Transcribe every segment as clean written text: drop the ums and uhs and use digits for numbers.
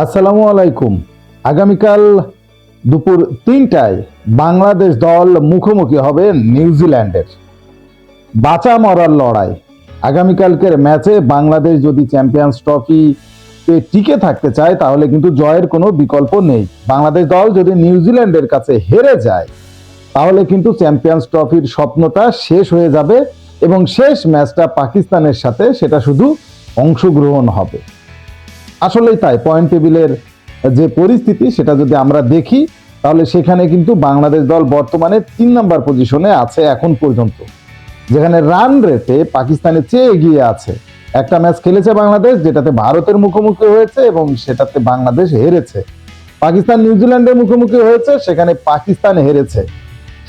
আসসালামু আলাইকুম। আগামীকাল দুপুর ৩টায় বাংলাদেশ দল মুখোমুখি হবে নিউজিল্যান্ডের। বাঁচা মরার লড়াই। আগামীকালকের ম্যাচে বাংলাদেশ যদি চ্যাম্পিয়ন্স ট্রফি টিকে থাকতে চায় তাহলে কিন্তু জয়ের কোনো বিকল্প নেই। বাংলাদেশ দল যদি নিউজিল্যান্ডের কাছে হেরে যায় তাহলে কিন্তু চ্যাম্পিয়ন্স ট্রফির স্বপ্নটা শেষ হয়ে যাবে এবং শেষ ম্যাচটা পাকিস্তানের সাথে সেটা শুধু অংশগ্রহণ হবে। আসলেই তাই, পয়েন্ট টেবিলের যে পরিস্থিতি সেটা যদি আমরা দেখি তাহলে সেখানে কিন্তু বাংলাদেশ দল বর্তমানে ৩ নম্বর পজিশনে আছে এখন পর্যন্ত, যেখানে রান রেটে পাকিস্তানের চেয়ে এগিয়ে আছে। একটা ম্যাচ খেলেছে বাংলাদেশ, যেটাতে ভারতের মুখোমুখি হয়েছে এবং সেটাতে বাংলাদেশ হেরেছে। পাকিস্তান নিউজিল্যান্ডের মুখোমুখি হয়েছে, সেখানে পাকিস্তান হেরেছে।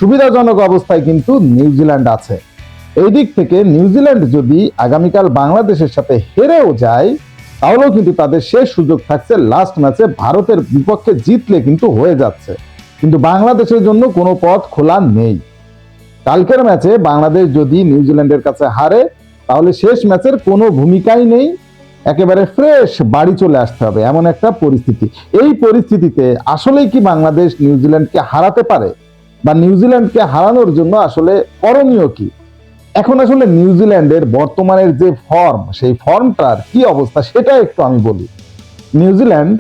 সুবিধাজনক অবস্থায় কিন্তু নিউজিল্যান্ড আছে। এই দিক থেকে নিউজিল্যান্ড যদি আগামীকাল বাংলাদেশের সাথে হেরেও যায় তাহলেও কিন্তু তাদের শেষ সুযোগ থাকছে লাস্ট ম্যাচে ভারতের বিপক্ষে জিতলে কিন্তু হয়ে যাচ্ছে, কিন্তু বাংলাদেশের জন্য কোনো পথ খোলা নেই। কালকের ম্যাচে বাংলাদেশ যদি নিউজিল্যান্ডের কাছে হারে তাহলে শেষ ম্যাচের কোনো ভূমিকাই নেই, একেবারে ফ্রেশ বাড়ি চলে আসতে হবে এমন একটা পরিস্থিতি। এই পরিস্থিতিতে আসলেই কি বাংলাদেশ নিউজিল্যান্ডকে হারাতে পারে, বা নিউজিল্যান্ডকে হারানোর জন্য আসলে করণীয় কি? এখন আসলে নিউজিল্যান্ডের বর্তমানের যে ফর্ম, সেই ফর্মটার কি অবস্থা সেটা একটু আমি বলি। নিউজিল্যান্ড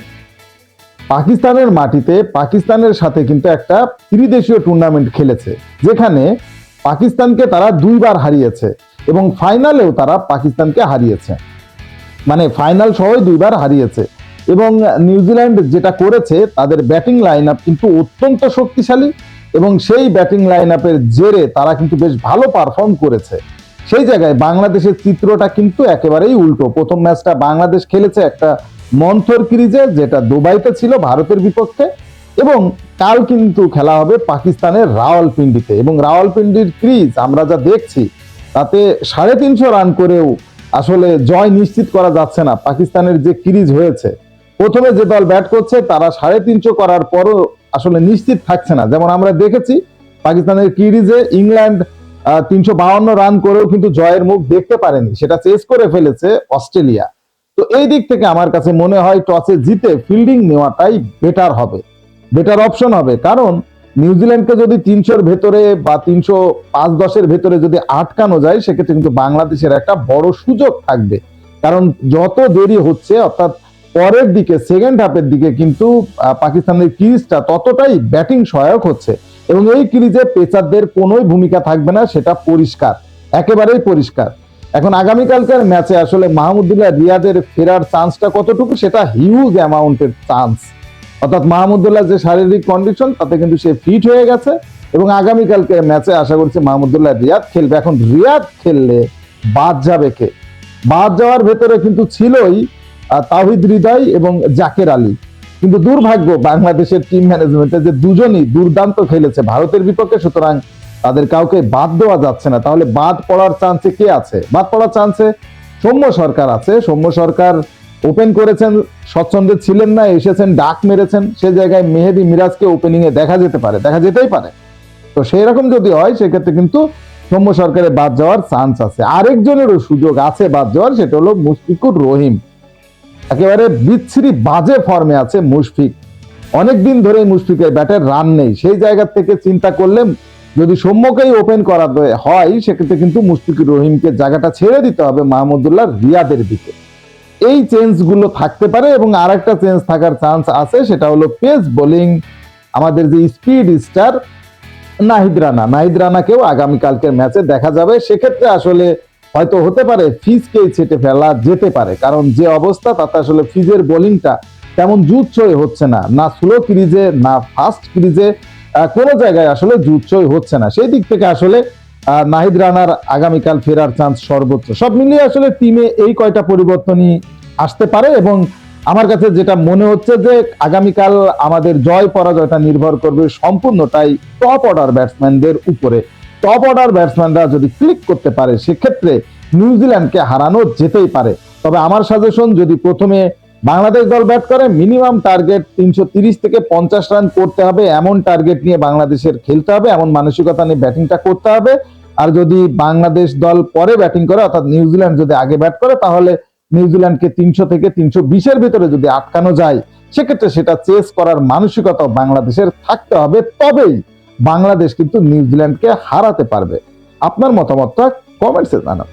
পাকিস্তানের মাটিতে পাকিস্তানের সাথে কিন্তু একটা ত্রিদেশীয় টুর্নামেন্ট খেলেছে, যেখানে পাকিস্তানকে তারা 2বার হারিয়েছে এবং ফাইনালেও তারা পাকিস্তানকে হারিয়েছে, মানে ফাইনাল সহ 2বার হারিয়েছে। এবং নিউজিল্যান্ড যেটা করেছে, তাদের ব্যাটিং লাইন আপ কিন্তু অত্যন্ত শক্তিশালী এবং সেই ব্যাটিং লাইন আপের জেরে তারা কিন্তু বেশ ভালো পারফর্ম করেছে। সেই জায়গায় বাংলাদেশের চিত্রটা কিন্তু একেবারেই উল্টো। প্রথম ম্যাচটা বাংলাদেশ খেলেছে একটা মন্থর ক্রিজে, যেটা দুবাইতে ছিল ভারতের বিপক্ষে, এবং কাল কিন্তু খেলা হবে পাকিস্তানের রাওয়ালপিন্ডিতে। এবং রাওয়ালপিন্ডির ক্রিজ আমরা যা দেখছি তাতে 350 রান করেও আসলে জয় নিশ্চিত করা যাচ্ছে না। পাকিস্তানের যে ক্রিজ হয়েছে, প্রথমে যে দল ব্যাট করছে তারা 350 করার পরও আসলে নিশ্চিত থাকছে না। যেমন আমরা দেখেছি পাকিস্তানের ক্রিজে ইংল্যান্ড 352 রান করেও কিন্তু জয়ের মুখ দেখতে পারেনি, সেটা চেস করে ফেলেছে অস্ট্রেলিয়া। তো এই দিক থেকে আমার কাছে মনে হয় টসে জিতে ফিল্ডিং নেওয়াটাই বেটার হবে, বেটার অপশন হবে। কারণ নিউজিল্যান্ডকে যদি 300-র ভেতরে বা 305-10-এর ভেতরে যদি আটকানো যায় সেক্ষেত্রে কিন্তু বাংলাদেশের একটা বড় সুযোগ থাকবে। কারণ যত দেরি হচ্ছে, অর্থাৎ পরের দিকে সেকেন্ড হাফের দিকে কিন্তু পাকিস্তানের ক্রিজটা ততটাই ব্যাটিং সহায়ক হচ্ছে এবং এই ক্রিজে পেসারদের কোনো ভূমিকা থাকবে না, সেটা পরিষ্কার, একেবারেই পরিষ্কার। এখন আগামীকালকার ম্যাচে আসলে মাহমুদুল্লাহ রিয়াদের ফেরার চান্সটা কতটুকু, সেটা হিউজ অ্যামাউন্টের চান্স। অর্থাৎ মাহমুদুল্লাহ যে শারীরিক কন্ডিশন তাতে কিন্তু সে ফিট হয়ে গেছে এবং আগামীকালকের ম্যাচে আশা করছি মাহমুদুল্লাহ রিয়াদ খেলবে। এখন রিয়াদ খেললে বাদ যাবে কে? বাদ যাওয়ার ভেতরে কিন্তু ছিলই তাওহিদ হৃদয় এবং জাকের আলী, কিন্তু দুর্ভাগ্য বাংলাদেশের টিম ম্যানেজমেন্টে যে দুজনই দুর্দান্ত খেলেছে ভারতের বিপক্ষে, সুতরাং তাদের কাউকে বাদ দেওয়া যাচ্ছে না। তাহলে বাদ পড়ার চান্সে কে আছে? বাদ পড়ার চান্সে সৌম্য সরকার আছে। সৌম্য সরকার ওপেন করেছেন, স্বচ্ছন্দে ছিলেন না, এসেছেন, ডাক মেরেছেন। সে জায়গায় মেহেদী মিরাজকে ওপেনিং এ দেখা যেতেই পারে। তো সেই রকম যদি হয় সেক্ষেত্রে কিন্তু সৌম্য সরকারের বাদ যাওয়ার চান্স আছে। আরেকজনেরও সুযোগ আছে বাদ যাওয়ার, সেটা হলো মুশফিকুর রহিম। একেবারে বিচ্ছিরি বাজে ফর্মে আছে মুশফিক, অনেকদিন ধরে মুশফিকের ব্যাটের রান নেই। সেই জায়গা থেকে চিন্তা করলে যদি সৌম্যকেই ওপেন করা হয় সেক্ষেত্রে কিন্তু মুশফিকুর রহিমকে জায়গাটা ছেড়ে দিতে হবে মাহমুদুল্লাহ রিয়াদের দিকে। এই চেঞ্জ গুলো থাকতে পারে এবং আরেকটা চেঞ্জ থাকার চান্স আছে, সেটা হলো পেস বোলিং। আমাদের যে স্পিড স্টার নাহিদ রানাকেও আগামীকালকের ম্যাচে দেখা যাবে। সেক্ষেত্রে আসলে হয়তো হতে পারে ফিজকেই ছেটে ফেলা যেতে পারে, কারণ যে অবস্থা তাতে আসলে ফিজের বোলিংটা তেমন জুৎসই হচ্ছে না, না স্লো ক্রিজে না ফাস্ট ক্রিজে, কোনো জায়গায় আসলে জুৎসই হচ্ছে না। সেই দিক থেকে আসলে নাহিদ রানার আগামীকাল ফেরার চান্স সর্বোচ্চ। সব মিলিয়ে আসলে টিমে এই কয়টা পরিবর্তনই আসতে পারে এবং আমার কাছে যেটা মনে হচ্ছে যে আগামীকাল আমাদের জয় পরাজয়টা নির্ভর করবে সম্পূর্ণটাই টপ অর্ডার ব্যাটসম্যানদের উপরে। টপ অর্ডার ব্যাটসম্যানরা যদি ক্লিক করতে পারে সেক্ষেত্রে নিউজিল্যান্ডকে হারানো যেতেই পারে। তবে আমার সাজেশন, যদি প্রথমে বাংলাদেশ দল ব্যাট করে মিনিমাম টার্গেট 330 থেকে 50 রান করতে হবে, এমন টার্গেট নিয়ে বাংলাদেশের খেলতে হবে, এমন মানসিকতা নিয়ে ব্যাটিংটা করতে হবে। আর যদি বাংলাদেশ দল পরে ব্যাটিং করে, অর্থাৎ নিউজিল্যান্ড যদি আগে ব্যাট করে, তাহলে নিউজিল্যান্ডকে 300 থেকে 320-এর ভিতরে যদি আটকানো যায় সেক্ষেত্রে সেটা চেস করার মানসিকতা বাংলাদেশের থাকতে হবে, তবেই বাংলাদেশ কিন্তু নিউজিল্যান্ডকে হারাতে পারবে। আপনার মতামতটা কমেন্টসে জানান।